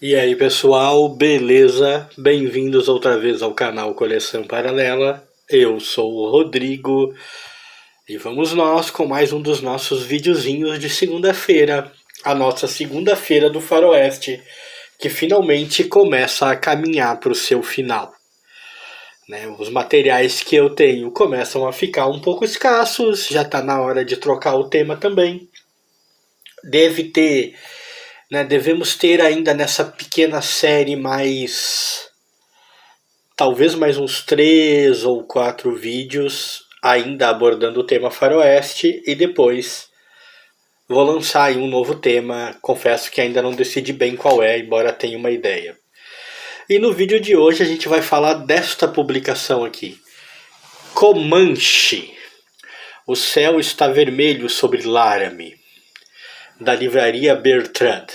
E aí pessoal, beleza? Bem-vindos outra vez ao canal Coleção Paralela. Eu sou o Rodrigo e vamos nós com mais um dos nossos videozinhos de segunda-feira. A nossa segunda-feira do Faroeste, que finalmente começa a caminhar para o seu final. Os materiais que eu tenho começam a ficar um pouco escassos, já está na hora de trocar o tema também. Devemos ter ainda nessa pequena série talvez mais uns 3 ou 4 vídeos ainda abordando o tema Faroeste, e depois vou lançar aí um novo tema. Confesso que ainda não decidi bem qual é, embora tenha uma ideia. E no vídeo de hoje a gente vai falar desta publicação aqui, Comanche, O Céu Está Vermelho sobre Laramie, da livraria Bertrand.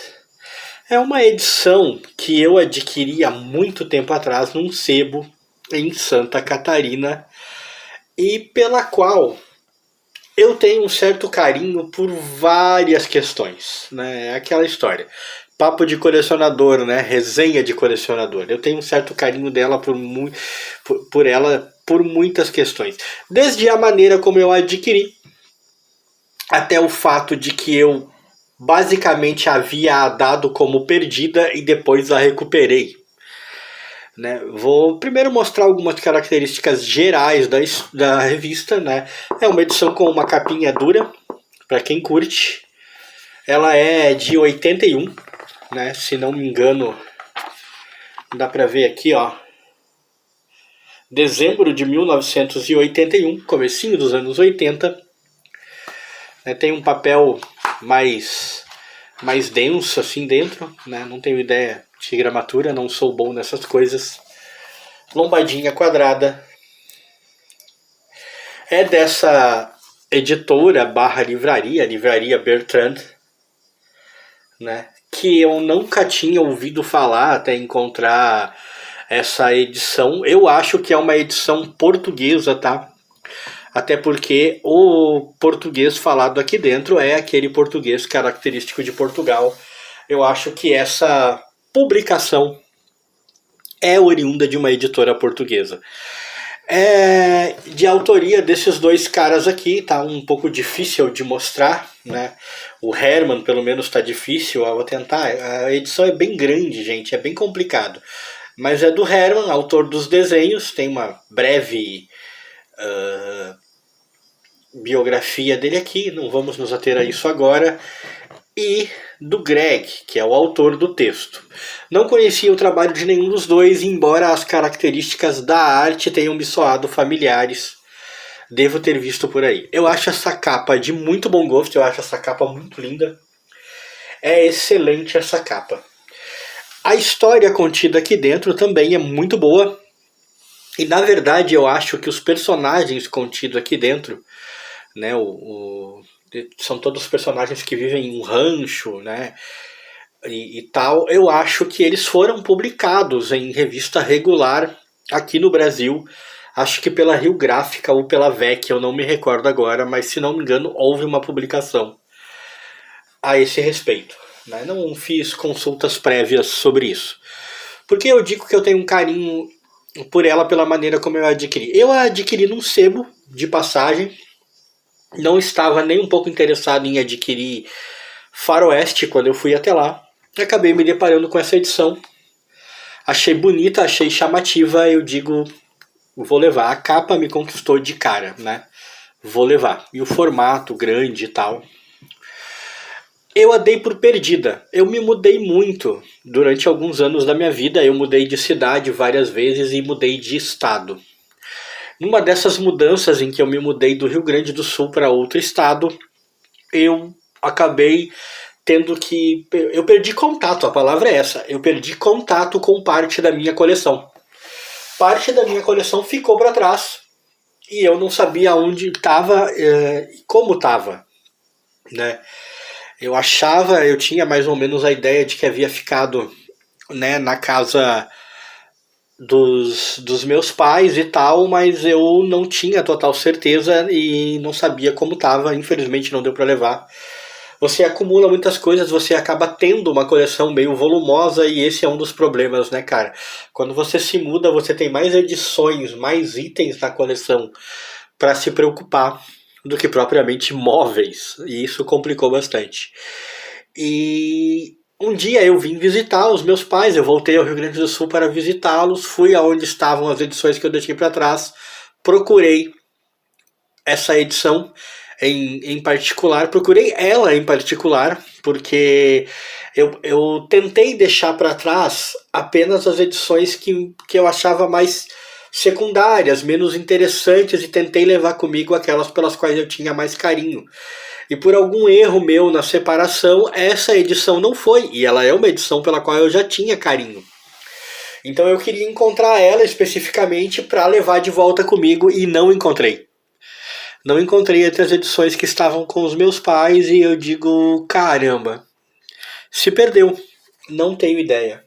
É uma edição que eu adquiri há muito tempo atrás num sebo em Santa Catarina e pela qual eu tenho um certo carinho por várias questões, né? É aquela história, papo de colecionador, né? Resenha de colecionador. Eu tenho um certo carinho dela por muitas questões, desde a maneira como eu adquiri até o fato de que eu basicamente havia a dado como perdida e depois a recuperei. Vou primeiro mostrar algumas características gerais da revista. É uma edição com uma capinha dura, para quem curte. Ela é de 81, se não me engano, dá para ver aqui, ó. Dezembro de 1981, comecinho dos anos 80. Tem um papel mais denso assim dentro, não tenho ideia de gramatura, não sou bom nessas coisas. Lombadinha quadrada. É dessa editora / livraria Bertrand, que eu nunca tinha ouvido falar até encontrar essa edição. Eu acho que é uma edição portuguesa, tá? Até porque o português falado aqui dentro é aquele português característico de Portugal. Eu acho que essa publicação é oriunda de uma editora portuguesa. É de autoria desses dois caras aqui, tá um pouco difícil de mostrar, O Herman, pelo menos, tá difícil, eu vou tentar. A edição é bem grande, gente, é bem complicado. Mas é do Herman, autor dos desenhos, tem uma breve biografia dele aqui, não vamos nos ater a isso agora, e do Greg, que é o autor do texto. Não conhecia o trabalho de nenhum dos dois, embora as características da arte tenham me soado familiares. Devo ter visto por aí. Eu acho essa capa de muito bom gosto, eu acho essa capa muito linda. É excelente essa capa. A história contida aqui dentro também é muito boa. E na verdade eu acho que os personagens contidos aqui dentro, são todos personagens que vivem em um rancho, e tal. Eu acho que eles foram publicados em revista regular aqui no Brasil. Acho que pela Rio Gráfica ou pela VEC, eu não me recordo agora, mas se não me engano houve uma publicação a esse respeito. Não fiz consultas prévias sobre isso. Porque eu digo que eu tenho um carinho por ela pela maneira como eu adquiri. Eu a adquiri num sebo, de passagem. Não estava nem um pouco interessado em adquirir Faroeste quando eu fui até lá. Acabei me deparando com essa edição. Achei bonita, achei chamativa, eu digo, vou levar. A capa me conquistou de cara, Vou levar. E o formato grande e tal. Eu a dei por perdida. Eu me mudei muito durante alguns anos da minha vida. Eu mudei de cidade várias vezes e mudei de estado. Numa dessas mudanças em que eu me mudei do Rio Grande do Sul para outro estado, eu acabei tendo que... Eu perdi contato, a palavra é essa. Eu perdi contato com parte da minha coleção. Parte da minha coleção ficou para trás. E eu não sabia onde estava e como estava. Eu tinha mais ou menos a ideia de que havia ficado na casa dos meus pais e tal, mas eu não tinha total certeza e não sabia como estava. Infelizmente não deu para levar. você acumula muitas coisas, você acaba tendo uma coleção meio volumosa e esse é um dos problemas, né, cara? Quando você se muda, você tem mais edições, mais itens na coleção para se preocupar do que propriamente móveis, e isso complicou bastante. E um dia eu vim visitar os meus pais, eu voltei ao Rio Grande do Sul para visitá-los, fui aonde estavam as edições que eu deixei para trás, procurei essa edição em particular, procurei ela em particular, porque eu tentei deixar para trás apenas as edições que eu achava mais secundárias, menos interessantes, e tentei levar comigo aquelas pelas quais eu tinha mais carinho. E por algum erro meu na separação, essa edição não foi, e ela é uma edição pela qual eu já tinha carinho. Então eu queria encontrar ela especificamente para levar de volta comigo e não encontrei. Não encontrei entre as edições que estavam com os meus pais e eu digo, caramba, se perdeu, não tenho ideia.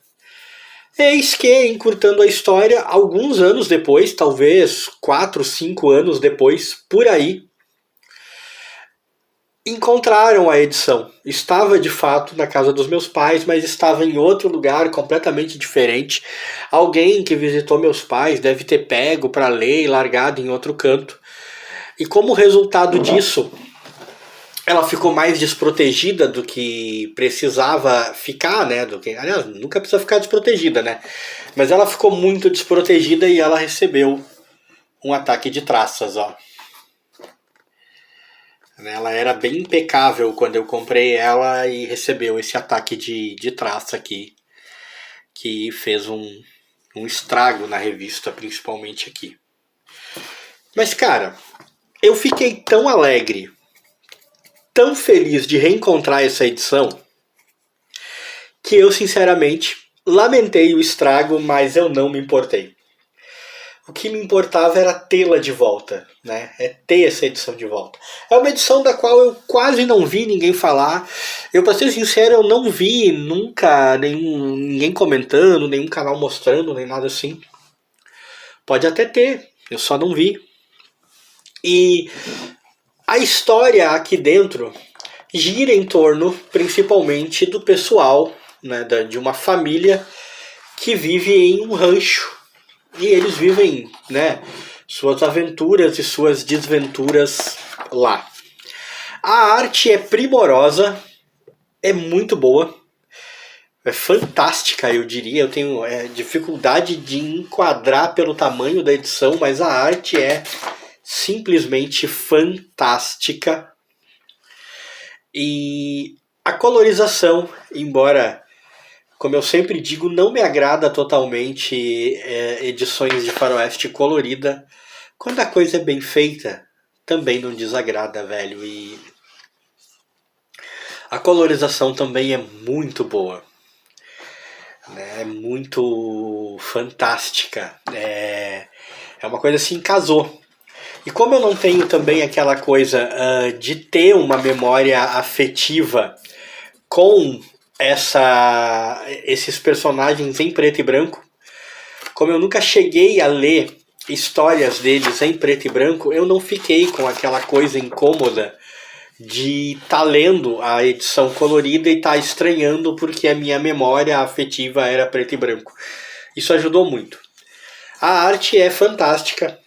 Eis que, encurtando a história, alguns anos depois, talvez 4, 5 anos depois, por aí, encontraram a edição. Estava de fato na casa dos meus pais, mas estava em outro lugar completamente diferente. Alguém que visitou meus pais deve ter pego para ler e largado em outro canto. E como resultado disso, ela ficou mais desprotegida do que precisava ficar, né? Aliás, nunca precisa ficar desprotegida, né? Mas ela ficou muito desprotegida e ela recebeu um ataque de traças, ó. Ela era bem impecável quando eu comprei ela e recebeu esse ataque de traça aqui, que fez um estrago na revista, principalmente aqui. Mas, cara, eu fiquei tão alegre, tão feliz de reencontrar essa edição, que eu, sinceramente, lamentei o estrago, mas eu não me importei. O que me importava era tê-la de volta, né? É ter essa edição de volta. É uma edição da qual eu quase não vi ninguém falar. Eu, pra ser sincero, eu não vi nunca ninguém comentando, nenhum canal mostrando, nem nada assim. Pode até ter, eu só não vi. E a história aqui dentro gira em torno, principalmente, do pessoal, né, de uma família que vive em um rancho. E eles vivem, né, suas aventuras e suas desventuras lá. A arte é primorosa, é muito boa, é fantástica, eu diria. Eu tenho dificuldade de enquadrar pelo tamanho da edição, mas a arte é simplesmente fantástica. E a colorização, embora, como eu sempre digo, não me agrada totalmente edições de faroeste colorida. Quando a coisa é bem feita, também não desagrada, velho. E a colorização também é muito boa. É muito fantástica. É uma coisa assim, casou. E como eu não tenho também aquela coisa de ter uma memória afetiva com esses personagens em preto e branco, como eu nunca cheguei a ler histórias deles em preto e branco, eu não fiquei com aquela coisa incômoda de estar lendo a edição colorida e estar estranhando porque a minha memória afetiva era preto e branco. Isso ajudou muito. A arte é fantástica.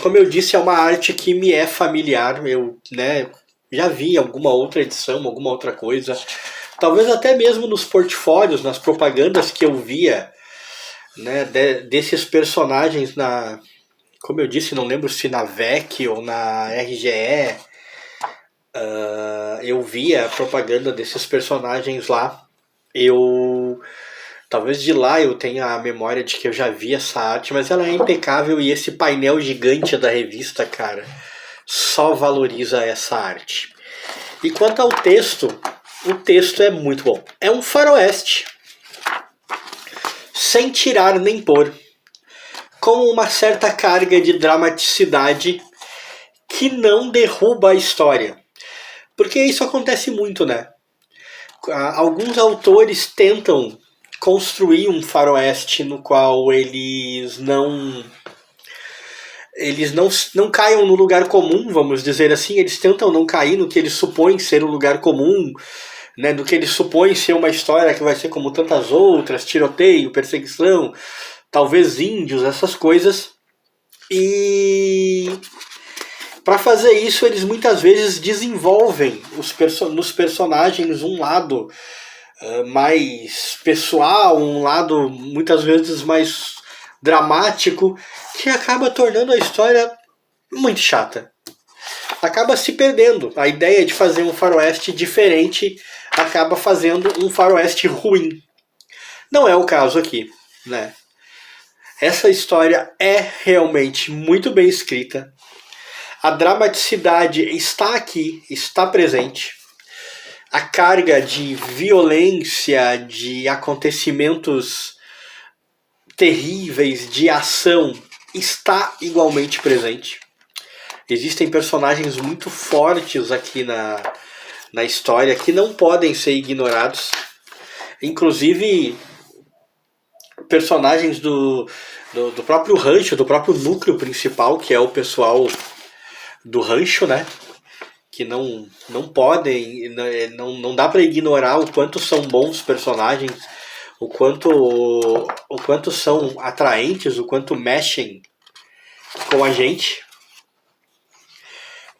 Como eu disse, é uma arte que me é familiar. Eu, né, já vi alguma outra edição, alguma outra coisa. Talvez até mesmo nos portfólios, nas propagandas que eu via, né, desses personagens como eu disse, não lembro se na VEC ou na RGE, eu via a propaganda desses personagens lá. Talvez de lá eu tenha a memória de que eu já vi essa arte, mas ela é impecável e esse painel gigante da revista, cara, só valoriza essa arte. E quanto ao texto, o texto é muito bom. É um faroeste, sem tirar nem pôr, com uma certa carga de dramaticidade que não derruba a história. Porque isso acontece muito, né? Alguns autores tentam construir um faroeste no qual eles eles não caiam no lugar comum, vamos dizer assim, eles tentam não cair no que eles supõem ser o lugar comum, né, do que eles supõem ser uma história que vai ser como tantas outras, tiroteio, perseguição, talvez índios, essas coisas. E para fazer isso, eles muitas vezes desenvolvem nos personagens um lado mais pessoal, um lado muitas vezes mais dramático, que acaba tornando a história muito chata. Acaba se perdendo. A ideia de fazer um faroeste diferente acaba fazendo um faroeste ruim. Não é o caso aqui, né? Essa história é realmente muito bem escrita. A dramaticidade está aqui, está presente. A carga de violência, de acontecimentos terríveis, de ação, está igualmente presente. Existem personagens muito fortes aqui na história que não podem ser ignorados. Inclusive, personagens do próprio rancho, do próprio núcleo principal, que é o pessoal do rancho, né? Que não podem, não dá para ignorar o quanto são bons personagens, o quanto são atraentes, o quanto mexem com a gente.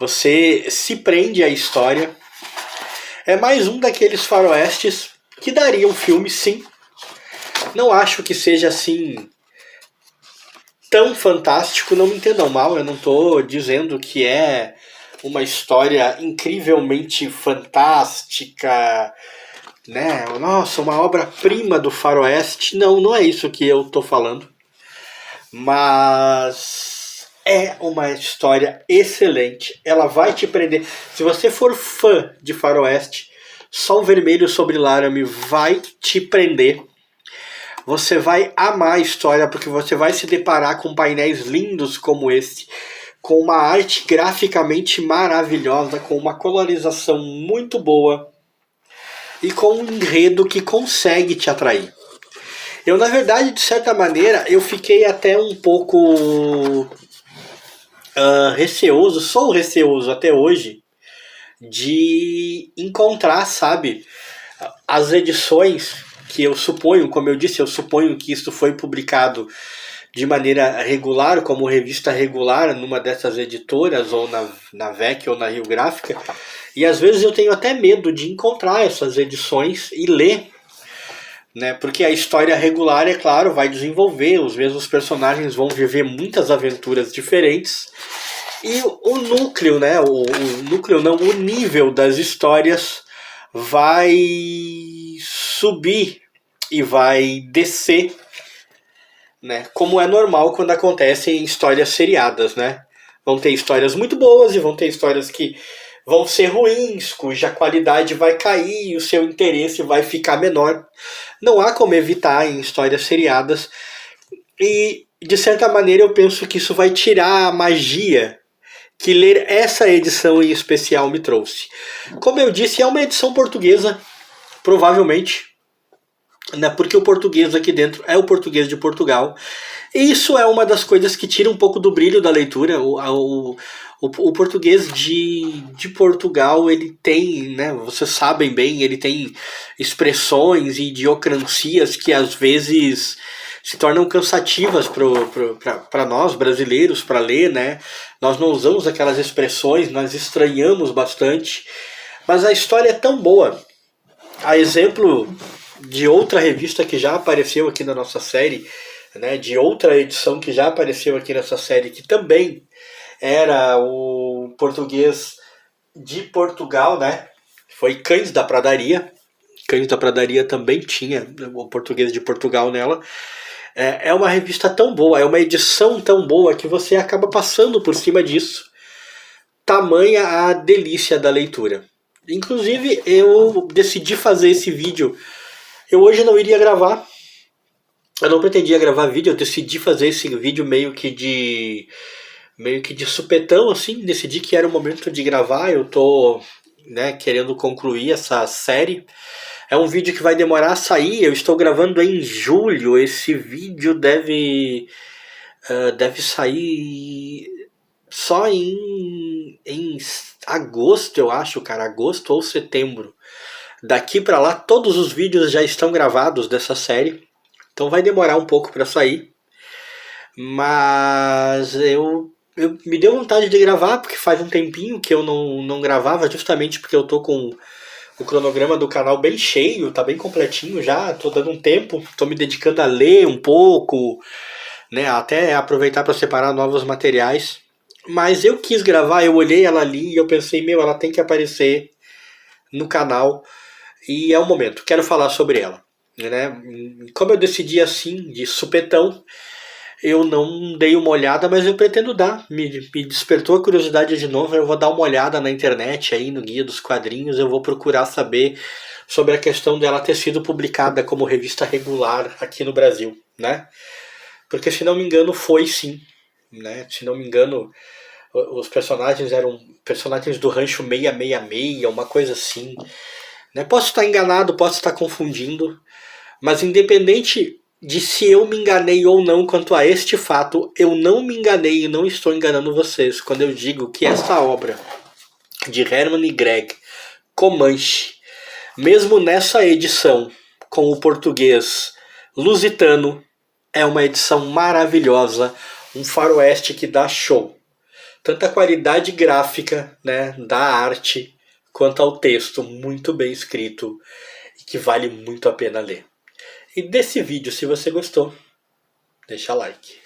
Você se prende à história. É mais um daqueles faroestes que daria um filme, sim. Não acho que seja assim tão fantástico, não me entendam mal, eu não estou dizendo que é uma história incrivelmente fantástica, né? Nossa, uma obra-prima do faroeste. Não é isso que eu tô falando. Mas é uma história excelente. Ela vai te prender. Se você for fã de faroeste, Sol Vermelho sobre Laramie vai te prender. Você vai amar a história, porque você vai se deparar com painéis lindos como este, com uma arte graficamente maravilhosa, com uma colorização muito boa e com um enredo que consegue te atrair. Eu, na verdade, de certa maneira, eu fiquei até um pouco receoso, sou receoso até hoje, de encontrar, sabe, as edições que eu suponho, como eu disse, eu suponho que isso foi publicado de maneira regular, como revista regular, numa dessas editoras, ou na VEC ou na Rio Gráfica, e às vezes eu tenho até medo de encontrar essas edições e ler, né? Porque a história regular, é claro, vai desenvolver, os mesmos personagens vão viver muitas aventuras diferentes, e o núcleo, né? O núcleo não, o nível das histórias vai subir e vai descer, né? Como é normal quando acontecem histórias seriadas, né? Vão ter histórias muito boas e vão ter histórias que vão ser ruins, cuja qualidade vai cair e o seu interesse vai ficar menor. Não há como evitar em histórias seriadas. E, de certa maneira, eu penso que isso vai tirar a magia que ler essa edição em especial me trouxe. Como eu disse, é uma edição portuguesa, provavelmente, né, porque o português aqui dentro é o português de Portugal. E isso é uma das coisas que tira um pouco do brilho da leitura. O português de Portugal, ele tem, né, vocês sabem bem, ele tem expressões e idiosincrasias que às vezes se tornam cansativas para nós brasileiros para ler, né? Nós não usamos aquelas expressões, nós estranhamos bastante, mas a história é tão boa. A exemplo de outra revista que já apareceu aqui na nossa série, né, de outra edição que já apareceu aqui nessa série, que também era o português de Portugal, né? Foi Cães da Pradaria. Cães da Pradaria também tinha o português de Portugal nela. É uma revista tão boa, é uma edição tão boa que você acaba passando por cima disso. Tamanha a delícia da leitura. Inclusive, eu decidi fazer esse vídeo. Eu hoje não iria gravar. Eu não pretendia gravar vídeo, eu decidi fazer esse vídeo meio que de supetão, assim. Decidi que era o momento de gravar. Eu tô, né, querendo concluir essa série. É um vídeo que vai demorar a sair. Eu estou gravando em julho. Esse vídeo deve sair só em agosto, eu acho, cara, agosto ou setembro. Daqui pra lá, todos os vídeos já estão gravados dessa série. Então vai demorar um pouco pra sair. Mas eu me deu vontade de gravar, porque faz um tempinho que eu não gravava, justamente porque eu tô com o cronograma do canal bem cheio, tá bem completinho já, tô dando um tempo, tô me dedicando a ler um pouco, né, até aproveitar para separar novos materiais. Mas eu quis gravar, eu olhei ela ali e eu pensei, meu, ela tem que aparecer no canal e é o momento, quero falar sobre ela. Né? Como eu decidi assim, de supetão, eu não dei uma olhada, mas eu pretendo dar. Me despertou a curiosidade de novo. Eu vou dar uma olhada na internet, aí no Guia dos Quadrinhos. Eu vou procurar saber sobre a questão dela ter sido publicada como revista regular aqui no Brasil, né? Porque, se não me engano, foi sim. Né? Se não me engano, os personagens eram personagens do Rancho 666, uma coisa assim. Né? Posso estar enganado, posso estar confundindo, mas independente de se eu me enganei ou não quanto a este fato, eu não me enganei e não estou enganando vocês quando eu digo que essa obra de Herman e Greg Comanche, mesmo nessa edição com o português lusitano, é uma edição maravilhosa, um faroeste que dá show. Tanto a qualidade gráfica, né, da arte, quanto ao texto muito bem escrito e que vale muito a pena ler. E desse vídeo, se você gostou, deixa like.